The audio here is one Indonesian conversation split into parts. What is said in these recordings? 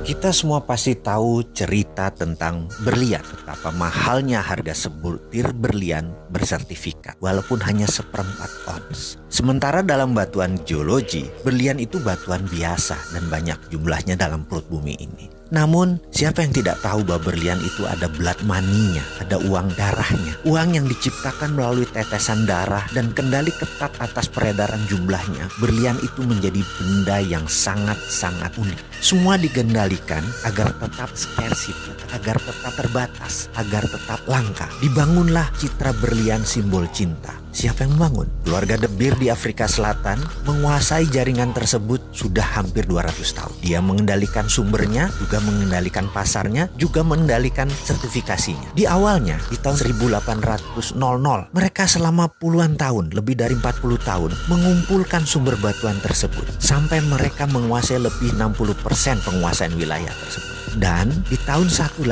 Kita semua pasti tahu cerita tentang berlian, betapa mahalnya harga sebutir berlian bersertifikat, walaupun hanya seperempat ons. Sementara dalam batuan geologi, berlian itu batuan biasa dan banyak jumlahnya dalam perut bumi ini. Namun, siapa yang tidak tahu bahwa berlian itu ada blood money-nya, ada uang darahnya. Uang yang diciptakan melalui tetesan darah dan kendali ketat atas peredaran jumlahnya. Berlian itu menjadi benda yang sangat-sangat unik. Semua digendalikan agar tetap scarcity, agar tetap terbatas, agar tetap langka. Dibangunlah citra berlian simbol cinta. Siapa yang membangun? Keluarga De Beer di Afrika Selatan menguasai jaringan tersebut sudah hampir 200 tahun. Dia mengendalikan sumbernya, juga mengendalikan pasarnya, juga mengendalikan sertifikasinya. Di awalnya, di tahun 1800, mereka selama puluhan tahun, lebih dari 40 tahun, mengumpulkan sumber batuan tersebut. Sampai mereka menguasai lebih 60% penguasaan wilayah tersebut. Dan di tahun 1860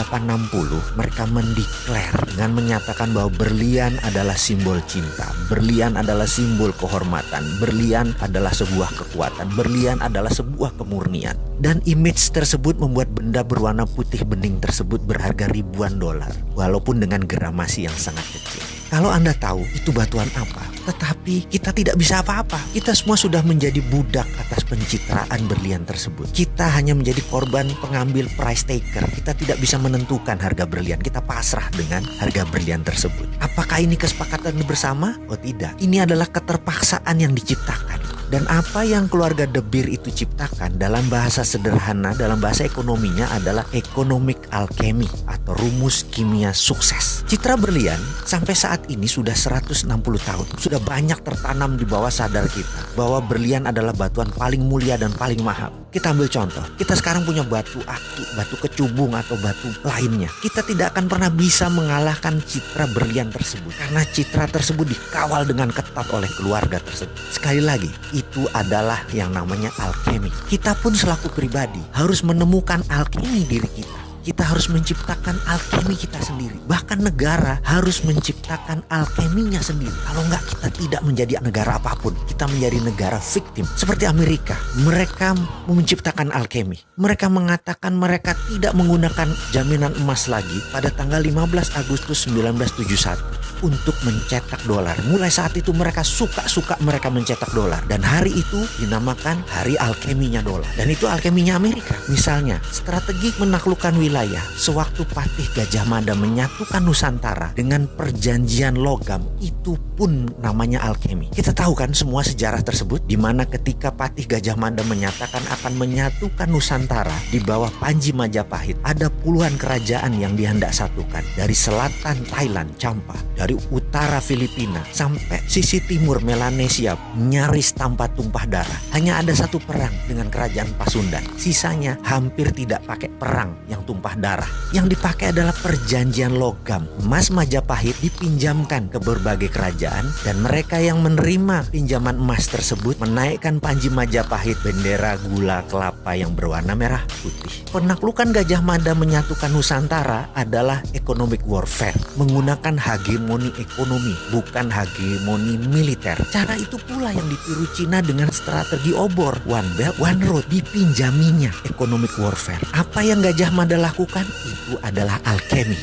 mereka mendeklar dengan menyatakan bahwa berlian adalah simbol cinta, berlian adalah simbol kehormatan, berlian adalah sebuah kekuatan, berlian adalah sebuah kemurnian. Dan image tersebut membuat benda berwarna putih bening tersebut berharga ribuan dolar, walaupun dengan gramasi yang sangat kecil. Kalau Anda tahu itu batuan apa, tetapi kita tidak bisa apa-apa. Kita semua sudah menjadi budak atas pencitraan berlian tersebut. Kita hanya menjadi korban pengambil price taker. Kita tidak bisa menentukan harga berlian. Kita pasrah dengan harga berlian tersebut. Apakah ini kesepakatan bersama? Oh tidak. Ini adalah keterpaksaan yang diciptakan. Dan apa yang keluarga De Beer itu ciptakan dalam bahasa sederhana, dalam bahasa ekonominya adalah economic alchemy atau rumus kimia sukses. Citra berlian sampai saat ini sudah 160 tahun. Sudah banyak tertanam di bawah sadar kita bahwa berlian adalah batuan paling mulia dan paling mahal. Kita ambil contoh, kita sekarang punya batu aki, batu kecubung atau batu lainnya. Kita tidak akan pernah bisa mengalahkan citra berlian tersebut. Karena citra tersebut dikawal dengan ketat oleh keluarga tersebut. Sekali lagi, itu adalah yang namanya alkemi. Kita pun selaku pribadi harus menemukan alkemi diri kita. Kita harus menciptakan alkemi kita sendiri. Bahkan negara harus menciptakan alkeminya sendiri. Kalau enggak, kita tidak menjadi negara apapun. Kita menjadi negara victim. Seperti Amerika, mereka menciptakan alkemi. Mereka mengatakan mereka tidak menggunakan jaminan emas lagi pada tanggal 15 Agustus 1971 untuk mencetak dolar. Mulai saat itu mereka suka mereka mencetak dolar. Dan hari itu dinamakan hari alkeminya dolar. Dan itu alkeminya Amerika. Misalnya, strategi menaklukkan wilayah sewaktu Patih Gajah Mada menyatukan Nusantara dengan perjanjian logam, itu pun namanya alkemi. Kita tahu kan semua sejarah tersebut, di mana ketika Patih Gajah Mada menyatakan akan menyatukan Nusantara di bawah Panji Majapahit, ada puluhan kerajaan yang dihendak satukan. Dari selatan Thailand, Champa, dari utara Filipina sampai sisi timur Melanesia, nyaris tanpa tumpah darah. Hanya ada satu perang dengan kerajaan Pasundan. Sisanya hampir tidak pakai perang yang tumpah darah. Yang dipakai adalah perjanjian logam. Emas Majapahit dipinjamkan ke berbagai kerajaan dan mereka yang menerima pinjaman emas tersebut menaikkan Panji Majapahit bendera gula kelapa yang berwarna merah putih. Penaklukan Gajah Mada menyatukan Nusantara adalah economic warfare, menggunakan hegemoni ekonomi, bukan hegemoni militer. Cara itu pula yang ditiru Cina dengan strategi obor, one belt, one road, dipinjaminya economic warfare. Apa yang Gajah Mada lakukan itu adalah alkemi.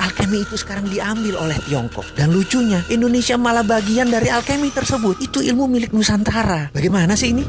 Alkemi itu sekarang diambil oleh Tiongkok. Dan lucunya, Indonesia malah bagian dari alkemi tersebut. Itu ilmu milik Nusantara. Bagaimana sih ini?